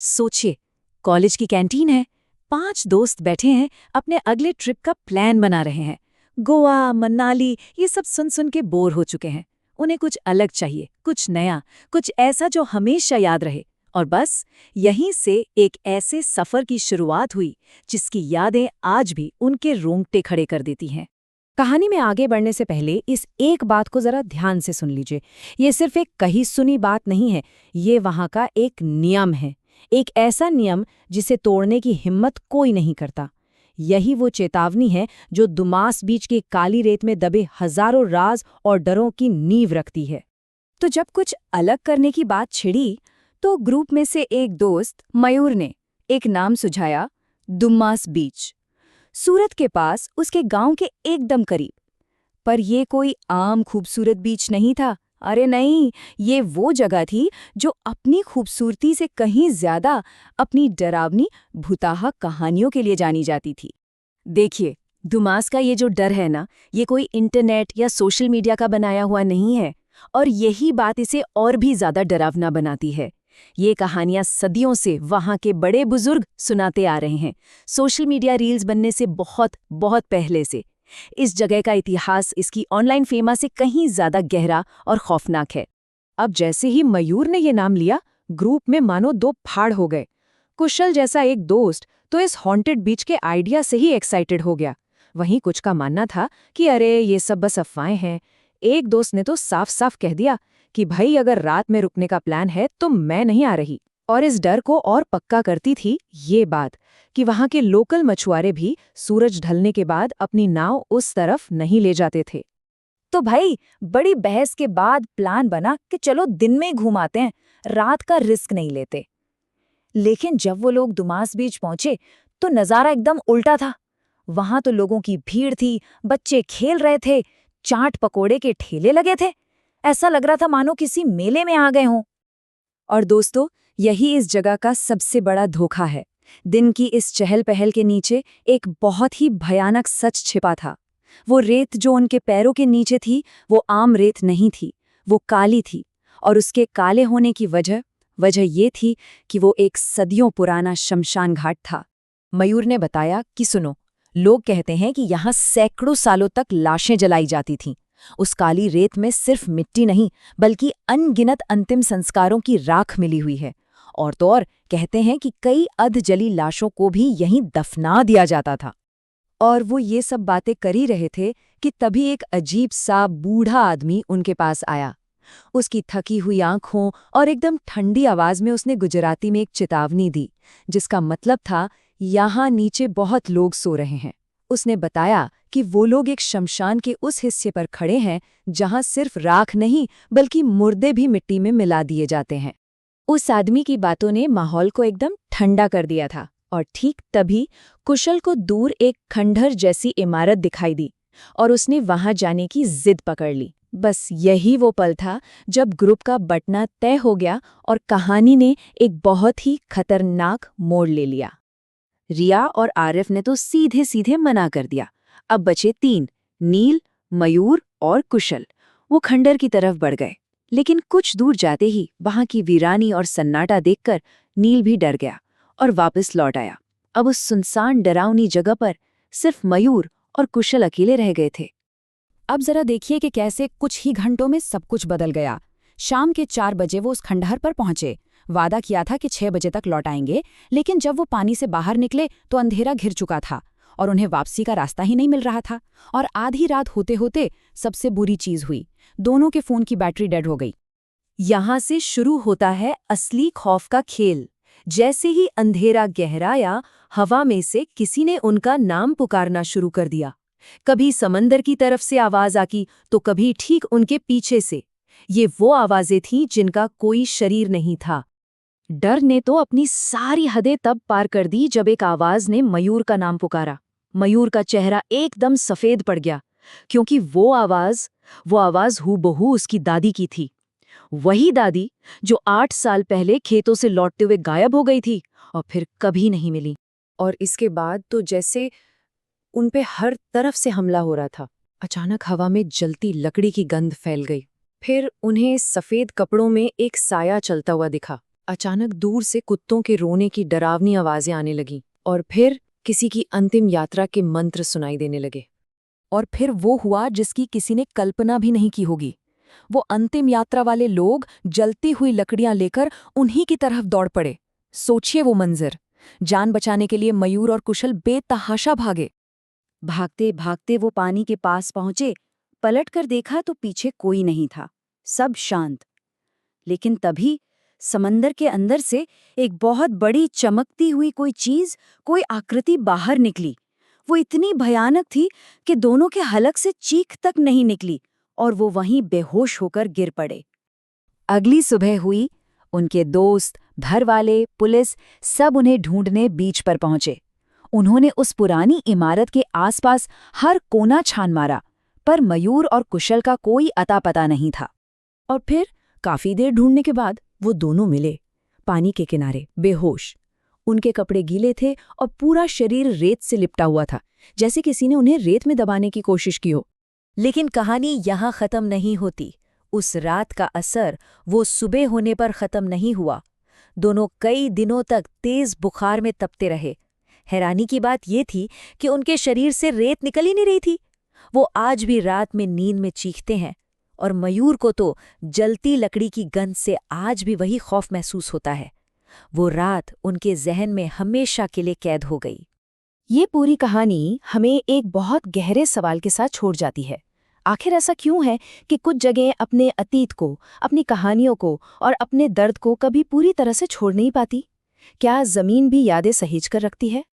सोचिए, कॉलेज की कैंटीन है, 5 दोस्त बैठे हैं, अपने अगले ट्रिप का प्लान बना रहे हैं। गोवा, मनाली, ये सब सुन सुन के बोर हो चुके हैं। उन्हें कुछ अलग चाहिए, कुछ नया, कुछ ऐसा जो हमेशा याद रहे। और बस यहीं से एक ऐसे सफर की शुरुआत हुई जिसकी यादें आज भी उनके रोंगटे खड़े कर देती हैं। कहानी में आगे बढ़ने से पहले इस एक बात को जरा ध्यान से सुन लीजिए। ये सिर्फ एक कही सुनी बात नहीं है, ये वहाँ का एक नियम है। एक ऐसा नियम जिसे तोड़ने की हिम्मत कोई नहीं करता। यही वो चेतावनी है जो दुमास बीच की काली रेत में दबे हजारों राज और डरों की नींव रखती है। तो जब कुछ अलग करने की बात छिड़ी, तो ग्रुप में से एक दोस्त मयूर ने एक नाम सुझाया, दुम्मास बीच। सूरत के पास, उसके गांव के एकदम करीब। पर ये कोई आम खूबसूरत बीच नहीं था। अरे नहीं, ये वो जगह थी जो अपनी खूबसूरती से कहीं ज्यादा अपनी डरावनी भुताहा कहानियों के लिए जानी जाती थी। देखिए, दुमास का ये जो डर है ना, ये कोई इंटरनेट या सोशल मीडिया का बनाया हुआ नहीं है। और यही बात इसे और भी ज्यादा डरावना बनाती है। ये कहानियां सदियों से वहाँ के बड़े बुजुर्ग सुनाते आ रहे हैं, सोशल मीडिया रील्स बनने से बहुत बहुत पहले से। इस जगह का इतिहास इसकी ऑनलाइन फेमा से कहीं ज्यादा गहरा और खौफनाक है। अब जैसे ही मयूर ने ये नाम लिया, ग्रुप में मानो दो फाड़ हो गए। कुशल जैसा एक दोस्त तो इस हॉन्टेड बीच के आइडिया से ही एक्साइटेड हो गया। वहीं कुछ का मानना था कि अरे ये सब बस अफवाहें हैं। एक दोस्त ने तो साफ साफ कह दिया कि भाई अगर रात में रुकने का प्लान है तो मैं नहीं आ रही। और इस डर को और पक्का करती थी ये बात कि वहां के लोकल मछुआरे भी सूरज ढलने के बाद अपनी नाव उस तरफ नहीं ले जाते थे। तो भाई, बड़ी बहस के बाद प्लान बना कि चलो दिन में घुमाते हैं, रात का रिस्क नहीं लेते। लेकिन जब वो लोग दुमास बीच पहुंचे तो नजारा एकदम उल्टा था। वहां तो लोगों की भीड़ थी, बच्चे खेल रहे थे, चाट पकोड़े के ठेले लगे थे। ऐसा लग रहा था मानो किसी मेले में आ गए हों। और दोस्तों, यही इस जगह का सबसे बड़ा धोखा है। दिन की इस चहल पहल के नीचे एक बहुत ही भयानक सच छिपा था। वो रेत जो उनके पैरों के नीचे थी, वो आम रेत नहीं थी, वो काली थी। और उसके काले होने की वजह वजह ये थी कि वो एक सदियों पुराना शमशान घाट था। मयूर ने बताया कि सुनो, लोग कहते हैं कि यहाँ सैकड़ों सालों तक लाशें जलाई जाती थीं। उस काली रेत में सिर्फ मिट्टी नहीं, बल्कि अनगिनत अंतिम संस्कारों की राख मिली हुई है। और तो और कहते हैं कि कई अधजली लाशों को भी यहीं दफना दिया जाता था। और वो ये सब बातें कर ही रहे थे कि तभी एक अजीब सा बूढ़ा आदमी उनके पास आया। उसकी थकी हुई आंखों और एकदम ठंडी आवाज में उसने गुजराती में एक चेतावनी दी, जिसका मतलब था यहाँ नीचे बहुत लोग सो रहे हैं। उसने बताया कि वो लोग एक शमशान के उस हिस्से पर खड़े हैं जहां सिर्फ राख नहीं, बल्कि मुर्दे भी मिट्टी में मिला दिए जाते हैं। उस आदमी की बातों ने माहौल को एकदम ठंडा कर दिया था। और ठीक तभी कुशल को दूर एक खंडहर जैसी इमारत दिखाई दी और उसने वहां जाने की जिद पकड़ ली। बस यही वो पल था जब ग्रुप का बंटना तय हो गया और कहानी ने एक बहुत ही खतरनाक मोड़ ले लिया। रिया और आरिफ ने तो सीधे सीधे मना कर दिया। अब बचे 3, नील, मयूर और कुशल। वो खंडर की तरफ बढ़ गए, लेकिन कुछ दूर जाते ही वहां की वीरानी और सन्नाटा देखकर नील भी डर गया और वापस लौट आया। अब उस सुनसान डरावनी जगह पर सिर्फ मयूर और कुशल अकेले रह गए थे। अब जरा देखिए कि कैसे कुछ ही घंटों में सब कुछ बदल गया। शाम के 4 बजे वो उस खंडहर पर पहुंचे। वादा किया था कि 6 बजे तक लौट आएंगे, लेकिन जब वो पानी से बाहर निकले तो अंधेरा घिर चुका था और उन्हें वापसी का रास्ता ही नहीं मिल रहा था। और आधी रात होते होते सबसे बुरी चीज हुई, दोनों के फोन की बैटरी डेड हो गई। यहां से शुरू होता है असली खौफ का खेल। जैसे ही अंधेरा गहराया, हवा में से किसी ने उनका नाम पुकारना शुरू कर दिया। कभी समंदर की तरफ से आवाज आकी तो कभी ठीक उनके पीछे से। ये वो आवाजें थीं जिनका कोई शरीर नहीं था। डर ने तो अपनी सारी हदें तब पार कर दी जब एक आवाज ने मयूर का नाम पुकारा। मयूर का चेहरा एकदम सफेद पड़ गया, क्योंकि वो आवाज हूबहू उसकी दादी की थी। वही दादी जो 8 साल पहले खेतों से लौटते हुए गायब हो गई थी और फिर कभी नहीं मिली। और इसके बाद तो जैसे उन पे हर तरफ से हमला हो रहा था। अचानक हवा में जलती लकड़ी की गंध फैल गई। फिर उन्हें सफेद कपड़ों में एक साया चलता हुआ दिखा। अचानक दूर से कुत्तों के रोने की डरावनी आवाजें आने लगीं और फिर किसी की अंतिम यात्रा के मंत्र सुनाई देने लगे। और फिर वो हुआ जिसकी किसी ने कल्पना भी नहीं की होगी। वो अंतिम यात्रा वाले लोग जलती हुई लकड़ियां लेकर उन्हीं की तरफ दौड़ पड़े। सोचिए वो मंजर। जान बचाने के लिए मयूर और कुशल बेतहाशा भागे। भागते भागते वो पानी के पास पहुंचे। पलटकर देखा तो पीछे कोई नहीं था, सब शांत। लेकिन तभी समंदर के अंदर से एक बहुत बड़ी चमकती हुई कोई चीज, कोई आकृति बाहर निकली। वो इतनी भयानक थी कि दोनों के हलक से चीख तक नहीं निकली और वो वहीं बेहोश होकर गिर पड़े। अगली सुबह हुई। उनके दोस्त, घरवाले, पुलिस सब उन्हें ढूंढने बीच पर पहुंचे। उन्होंने उस पुरानी इमारत के आसपास हर कोना छान मारा, पर मयूर और कुशल का कोई अता पता नहीं था। और फिर काफी देर ढूंढने के बाद वो दोनों मिले, पानी के किनारे, बेहोश। उनके कपड़े गीले थे और पूरा शरीर रेत से लिपटा हुआ था, जैसे किसी ने उन्हें रेत में दबाने की कोशिश की हो। लेकिन कहानी यहाँ खत्म नहीं होती। उस रात का असर वो सुबह होने पर खत्म नहीं हुआ। दोनों कई दिनों तक तेज बुखार में तपते रहे। हैरानी की बात ये थी कि उनके शरीर से रेत निकल ही नहीं रही थी। वो आज भी रात में नींद में चीखते हैं, और मयूर को तो जलती लकड़ी की गंध से आज भी वही खौफ महसूस होता है। वो रात उनके जहन में हमेशा के लिए कैद हो गई। ये पूरी कहानी हमें एक बहुत गहरे सवाल के साथ छोड़ जाती है। आखिर ऐसा क्यों है कि कुछ जगह अपने अतीत को, अपनी कहानियों को और अपने दर्द को कभी पूरी तरह से छोड़ नहीं पाती? क्या जमीन भी यादें सहेज कर रखती है?